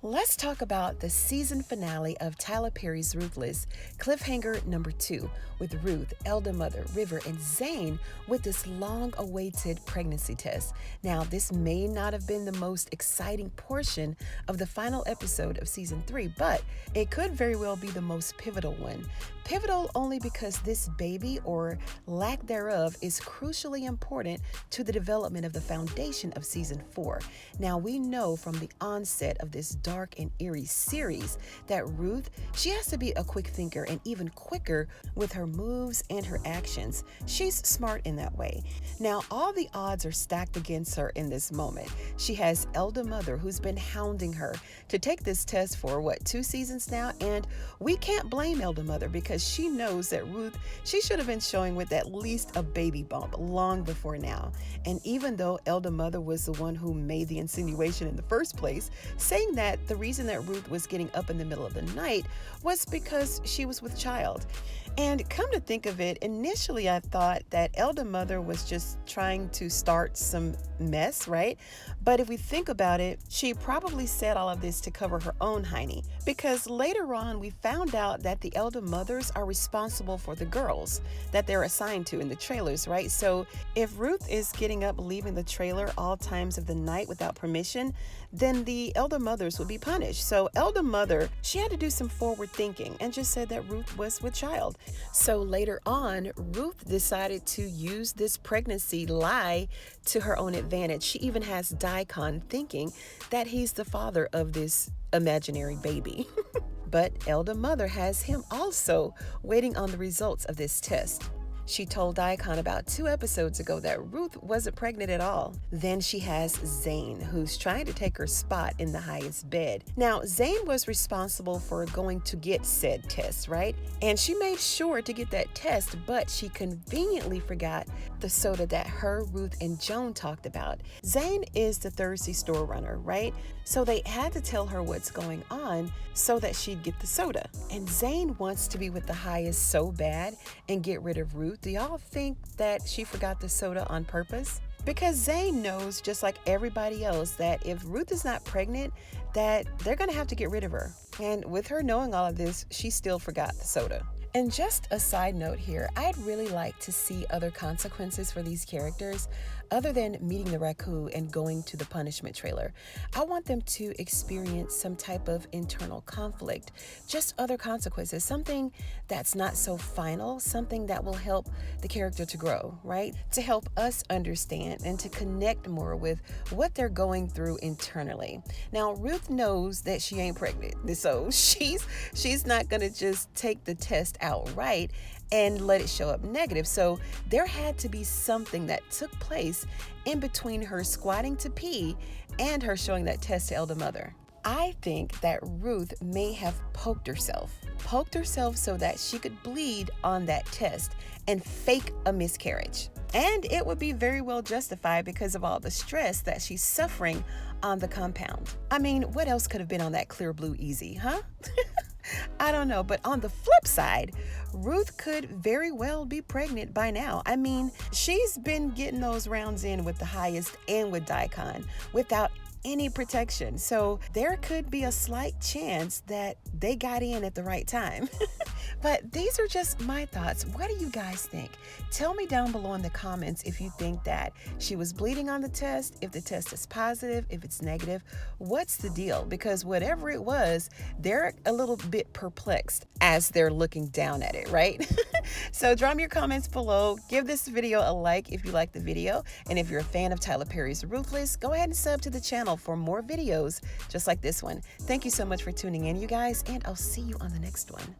Let's talk about the season finale of Tyler Perry's Ruthless, Cliffhanger number 2, with Ruth, Elder Mother, River, and Zane with this long-awaited pregnancy test. Now, this may not have been the most exciting portion of the final episode of season 3, but it could very well be the most pivotal one. Pivotal only because this baby, or lack thereof, is crucially important to the development of the foundation of season 4. Now, we know from the onset of this dark and eerie series that Ruth, she has to be a quick thinker and even quicker with her moves and her actions. She's smart in that way. Now, all the odds are stacked against her in this moment. She has Elder Mother who's been hounding her to take this test for 2 seasons now, and we can't blame Elder Mother because she knows that Ruth, she should have been showing with at least a baby bump long before now. And even though Elder Mother was the one who made the insinuation in the first place, saying that the reason that Ruth was getting up in the middle of the night was because she was with child. And come to think of it, initially I thought that Elder Mother was just trying to start some mess, right? But if we think about it, she probably said all of this to cover her own hiney, because later on we found out that the Elder Mothers are responsible for the girls that they're assigned to in the trailers, right? So if Ruth is getting up, leaving the trailer all times of the night without permission, then the Elder Mothers would be punished. So Elder Mother, she had to do some forward thinking and just said that Ruth was with child. So later on, Ruth decided to use this pregnancy lie to her own advantage. She even has Daikon thinking that he's the father of this imaginary baby. But Elder Mother has him also waiting on the results of this test. She told Daikon about 2 episodes ago that Ruth wasn't pregnant at all. Then she has Zane, who's trying to take her spot in the highest bed. Now, Zane was responsible for going to get said test, right? And she made sure to get that test, but she conveniently forgot the soda that her, Ruth, and Joan talked about. Zane is the thirsty store runner, right? So they had to tell her what's going on so that she'd get the soda. And Zane wants to be with the highest so bad and get rid of Ruth. Do y'all think that she forgot the soda on purpose? Because Zane knows, just like everybody else, that if Ruth is not pregnant, that they're going to have to get rid of her. And with her knowing all of this, she still forgot the soda. And just a side note here, I'd really like to see other consequences for these characters other than meeting the raccoon and going to the punishment trailer. I want them to experience some type of internal conflict, just other consequences, something that's not so final, something that will help the character to grow, right? To help us understand and to connect more with what they're going through internally. Now, Ruth knows that she ain't pregnant, so she's not gonna just take the test outright and let it show up negative. So there had to be something that took place in between her squatting to pee and her showing that test to Elder Mother. I think that Ruth may have poked herself so that she could bleed on that test and fake a miscarriage. And it would be very well justified because of all the stress that she's suffering on the compound. I mean, what else could have been on that clear blue easy, huh? I don't know, but on the flip side, Ruth could very well be pregnant by now. I mean, she's been getting those rounds in with the highest and with Daikon without any protection. So there could be a slight chance that they got in at the right time. But these are just my thoughts. What do you guys think? Tell me down below in the comments if you think that she was bleeding on the test, if the test is positive, if it's negative. What's the deal? Because whatever it was, they're a little bit perplexed as they're looking down at it, right? So drop me your comments below. Give this video a like if you like the video. And if you're a fan of Tyler Perry's Ruthless, go ahead and sub to the channel for more videos just like this one. Thank you so much for tuning in, you guys, and I'll see you on the next one.